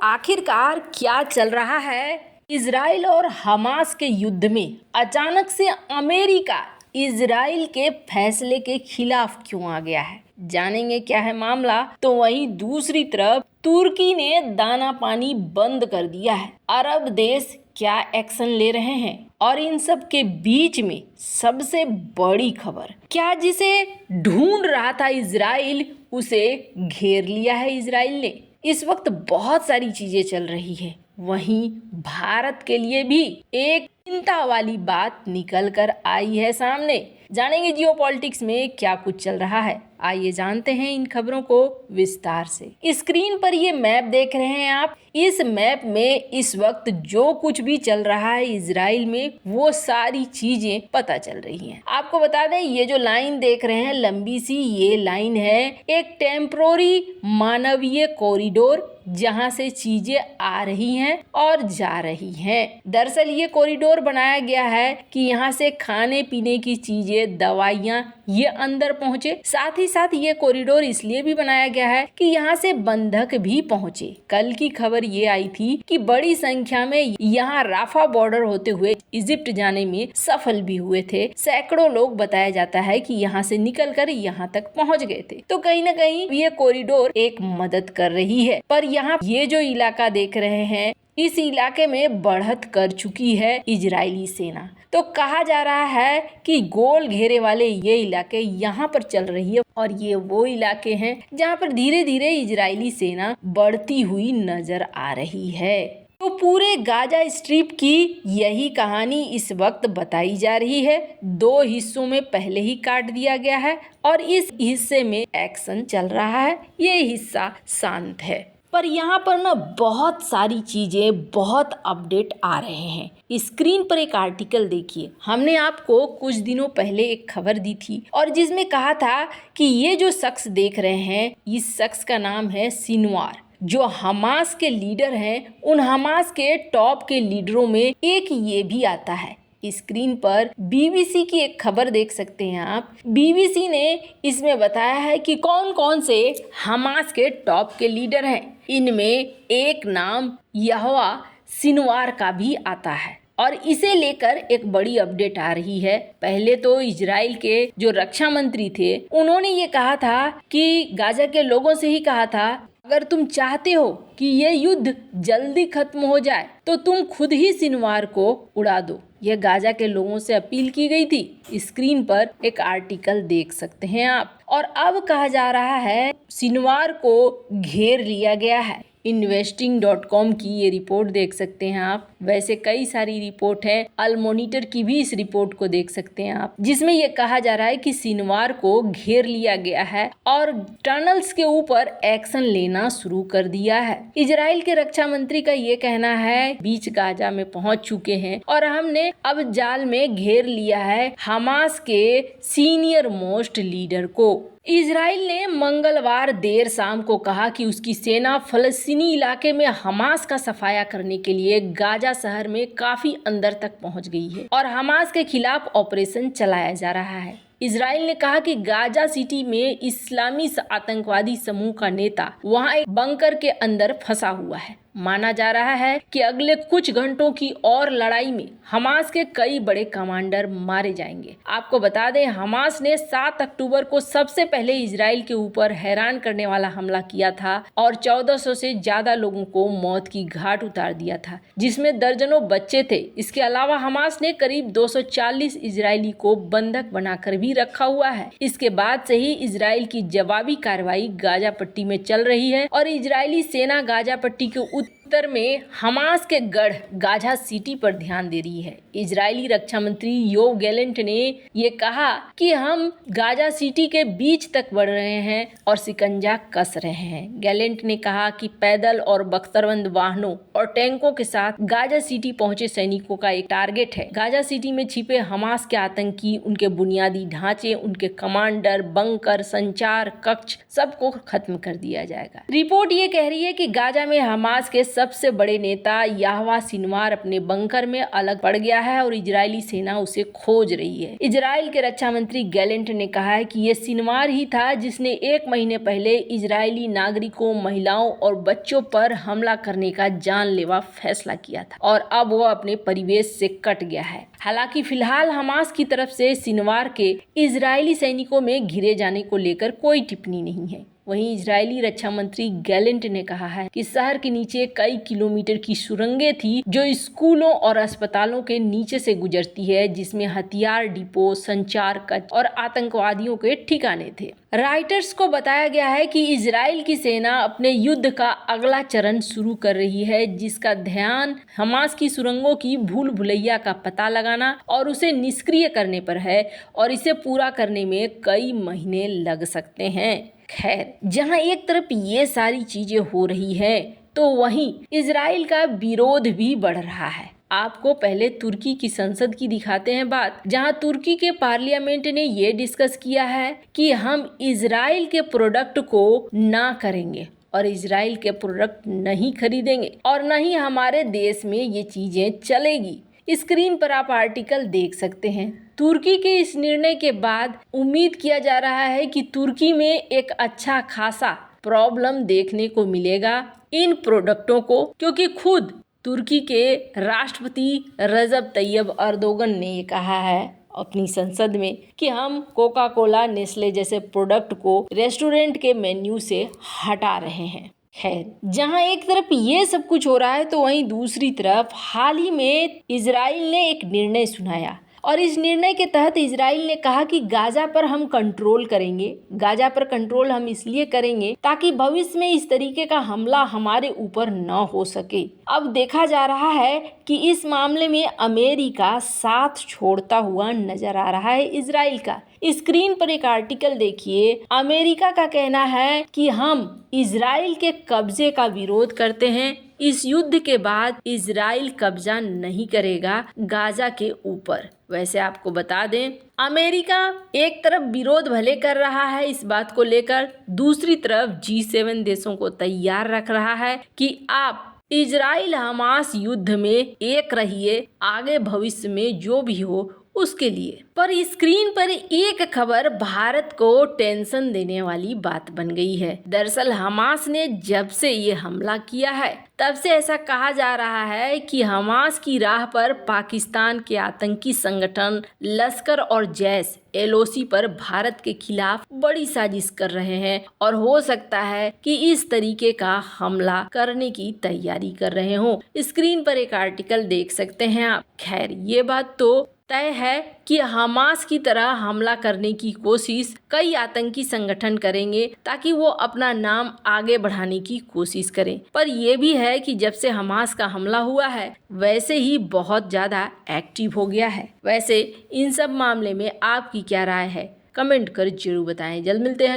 आखिरकार क्या चल रहा है इजराइल और हमास के युद्ध में? अचानक से अमेरिका इजराइल के फैसले के खिलाफ क्यों आ गया है? जानेंगे क्या है मामला। तो वहीं दूसरी तरफ तुर्की ने दाना पानी बंद कर दिया है। अरब देश क्या एक्शन ले रहे हैं? और इन सब के बीच में सबसे बड़ी खबर, क्या जिसे ढूंढ रहा था इजराइल उसे घेर लिया है इजराइल ने। इस वक्त बहुत सारी चीजें चल रही है। वहीं भारत के लिए भी एक चिंता वाली बात निकल कर आई है सामने। जानेंगे जियोपॉलिटिक्स में क्या कुछ चल रहा है। आइए जानते हैं इन खबरों को विस्तार से। स्क्रीन पर ये मैप देख रहे हैं आप। इस मैप में इस वक्त जो कुछ भी चल रहा है इजराइल में वो सारी चीजें पता चल रही हैं। आपको बता दें, ये जो लाइन देख रहे हैं लंबी सी, ये लाइन है एक टेम्पोररी मानवीय कॉरिडोर, जहां से चीजें आ रही हैं और जा रही हैं। दरअसल ये कॉरिडोर बनाया गया है कि यहाँ से खाने पीने की चीजें, दवाइयाँ ये अंदर पहुँचे। साथ ही साथ ये कॉरिडोर इसलिए भी बनाया गया है कि यहाँ से बंधक भी पहुँचे। कल की खबर ये आई थी कि बड़ी संख्या में यहाँ राफा बॉर्डर होते हुए इजिप्ट जाने में सफल भी हुए थे। सैकड़ों लोग बताया जाता है कि यहाँ से निकल कर यहाँ तक पहुँच गए थे। तो कहीं ना कहीं ये कॉरिडोर एक मदद कर रही है। पर यहाँ ये जो इलाका देख रहे हैं, इस इलाके में बढ़त कर चुकी है इजरायली सेना। तो कहा जा रहा है कि गोल घेरे वाले ये इलाके यहाँ पर चल रही है और ये वो इलाके हैं जहाँ पर धीरे धीरे इजरायली सेना बढ़ती हुई नजर आ रही है। तो पूरे गाजा स्ट्रिप की यही कहानी इस वक्त बताई जा रही है। दो हिस्सों में पहले ही काट दिया गया है और इस हिस्से में एक्शन चल रहा है। ये हिस्सा शांत है, पर यहाँ पर ना बहुत सारी चीजें, बहुत अपडेट आ रहे हैं। स्क्रीन पर एक आर्टिकल देखिए। हमने आपको कुछ दिनों पहले एक खबर दी थी और जिसमें कहा था कि ये जो शख्स देख रहे हैं, इस शख्स का नाम है सिनवार, जो हमास के लीडर हैं। उन हमास के टॉप के लीडरों में एक ये भी आता है। स्क्रीन पर बीबीसी की एक खबर देख सकते हैं आप। बीबीसी ने इसमें बताया है कि कौन कौन से हमास के टॉप के लीडर हैं। इनमें एक नाम यहोवा सिनवार का भी आता है और इसे लेकर एक बड़ी अपडेट आ रही है। पहले तो इजराइल के जो रक्षा मंत्री थे उन्होंने ये कहा था कि गाजा के लोगों से ही कहा था, अगर तुम चाहते हो कि ये युद्ध जल्दी खत्म हो जाए तो तुम खुद ही सिनवार को उड़ा दो। यह गाजा के लोगों से अपील की गई थी। स्क्रीन पर एक आर्टिकल देख सकते हैं आप। और अब कहा जा रहा है सिनवार को घेर लिया गया है। investing.com की ये रिपोर्ट देख सकते हैं आप। वैसे कई सारी रिपोर्ट है, अल मॉनिटर की भी इस रिपोर्ट को देख सकते हैं आप, जिसमें ये कहा जा रहा है कि सिनवार को घेर लिया गया है और टनल्स के ऊपर एक्शन लेना शुरू कर दिया है। इजराइल के रक्षा मंत्री का ये कहना है बीच गाजा में पहुंच चुके हैं और हमने अब जाल में घेर लिया है हमास के सीनियर मोस्ट लीडर को। इजराइल ने मंगलवार देर शाम को कहा कि उसकी सेना फलस्तीनी इलाके में हमास का सफाया करने के लिए गाजा शहर में काफी अंदर तक पहुंच गई है और हमास के खिलाफ ऑपरेशन चलाया जा रहा है। इजराइल ने कहा कि गाजा सिटी में इस्लामी आतंकवादी समूह का नेता वहां एक बंकर के अंदर फंसा हुआ है। माना जा रहा है कि अगले कुछ घंटों की और लड़ाई में हमास के कई बड़े कमांडर मारे जाएंगे। आपको बता दें, हमास ने 7 अक्टूबर को सबसे पहले इजराइल के ऊपर हैरान करने वाला हमला किया था और 1400 से ज्यादा लोगों को मौत की घाट उतार दिया था, जिसमें दर्जनों बच्चे थे। इसके अलावा हमास ने करीब 240 इजरायली को बंधक बनाकर भी रखा हुआ है। इसके बाद से ही इजराइल की जवाबी कार्रवाई गाजा पट्टी में चल रही है और इजरायली सेना गाजा पट्टी के उत्तर में हमास के गढ़ गाजा सिटी पर ध्यान दे रही है। इजरायली रक्षा मंत्री योव गैलेंट ने ये कहा कि हम गाजा सिटी के बीच तक बढ़ रहे हैं और शिकंजा कस रहे हैं। गैलेंट ने कहा कि पैदल और बख्तरबंद वाहनों और टैंकों के साथ गाजा सिटी पहुंचे सैनिकों का एक टारगेट है। गाजा सिटी में छिपे हमास के आतंकी, उनके बुनियादी ढांचे, उनके कमांडर, बंकर, संचार कक्ष सबको खत्म कर दिया जाएगा। रिपोर्ट ये कह रही है कि गाजा में हमास के सब सबसे बड़े नेता याहवा सिनवार अपने बंकर में अलग पड़ गया है और इजरायली सेना उसे खोज रही है। इजराइल के रक्षा मंत्री गैलेंट ने कहा है कि ये सिनवार ही था जिसने 1 महीने पहले इजरायली नागरिकों, महिलाओं और बच्चों पर हमला करने का जानलेवा फैसला किया था और अब वो अपने परिवेश से कट गया है। हालांकि फिलहाल हमास की तरफ से सिनवार के इजरायली सैनिकों में घिरे जाने को लेकर कोई टिप्पणी नहीं है। वहीं इजरायली रक्षा मंत्री गैलेंट ने कहा है कि शहर के नीचे कई किलोमीटर की सुरंगें थी जो स्कूलों और अस्पतालों के नीचे से गुजरती है, जिसमें हथियार डिपो, संचार कक्ष और आतंकवादियों के ठिकाने थे। राइटर्स को बताया गया है कि इजराइल की सेना अपने युद्ध का अगला चरण शुरू कर रही है, जिसका ध्यान हमास की सुरंगों की भूल भुलैया का पता लगाना और उसे निष्क्रिय करने पर है और इसे पूरा करने में कई महीने लग सकते हैं। खैर, जहां एक तरफ ये सारी चीजें हो रही है तो वहीं इजराइल का विरोध भी बढ़ रहा है। आपको पहले तुर्की की संसद की दिखाते हैं बात, जहां तुर्की के पार्लियामेंट ने ये डिस्कस किया है कि हम इजराइल के प्रोडक्ट को ना करेंगे और इजराइल के प्रोडक्ट नहीं खरीदेंगे और न ही हमारे देश में ये चीजें चलेगी। स्क्रीन पर आप आर्टिकल देख सकते हैं। तुर्की के इस निर्णय के बाद उम्मीद किया जा रहा है कि तुर्की में एक अच्छा खासा प्रॉब्लम देखने को मिलेगा इन प्रोडक्टों को, क्योंकि खुद तुर्की के राष्ट्रपति रजब तैयब अर्दोगन ने ये कहा है अपनी संसद में कि हम कोका कोला, नेस्ले जैसे प्रोडक्ट को रेस्टोरेंट के मेन्यू से हटा रहे हैं। खैर, जहां एक तरफ ये सब कुछ हो रहा है तो वहीं दूसरी तरफ हाल ही में इजराइल ने एक निर्णय सुनाया और इस निर्णय के तहत इजराइल ने कहा कि गाजा पर हम कंट्रोल करेंगे। गाजा पर कंट्रोल हम इसलिए करेंगे ताकि भविष्य में इस तरीके का हमला हमारे ऊपर न हो सके। अब देखा जा रहा है कि इस मामले में अमेरिका साथ छोड़ता हुआ नजर आ रहा है इजराइल का। स्क्रीन पर एक आर्टिकल देखिए। अमेरिका का कहना है कि हम इजराइल के कब्जे का विरोध करते हैं। इस युद्ध के बाद इजराइल कब्जा नहीं करेगा गाजा के ऊपर। वैसे आपको बता दें, अमेरिका एक तरफ विरोध भले कर रहा है इस बात को लेकर, दूसरी तरफ G7 देशों को तैयार रख रहा है कि आप इजराइल हमास युद्ध में एक रहिए, आगे भविष्य में जो भी हो उसके लिए। पर स्क्रीन पर एक खबर भारत को टेंशन देने वाली बात बन गई है। दरअसल हमास ने जब से ये हमला किया है तब से ऐसा कहा जा रहा है कि हमास की राह पर पाकिस्तान के आतंकी संगठन लश्कर और जैश LOC पर भारत के खिलाफ बड़ी साजिश कर रहे हैं और हो सकता है कि इस तरीके का हमला करने की तैयारी कर रहे हों। स्क्रीन पर एक आर्टिकल देख सकते हैं आप। खैर, ये बात तो तय है कि हमास की तरह हमला करने की कोशिश कई आतंकी संगठन करेंगे ताकि वो अपना नाम आगे बढ़ाने की कोशिश करें। पर यह भी है कि जब से हमास का हमला हुआ है वैसे ही बहुत ज़्यादा एक्टिव हो गया है। वैसे इन सब मामले में आपकी क्या राय है, कमेंट कर जरूर बताएं। जल्द मिलते हैं।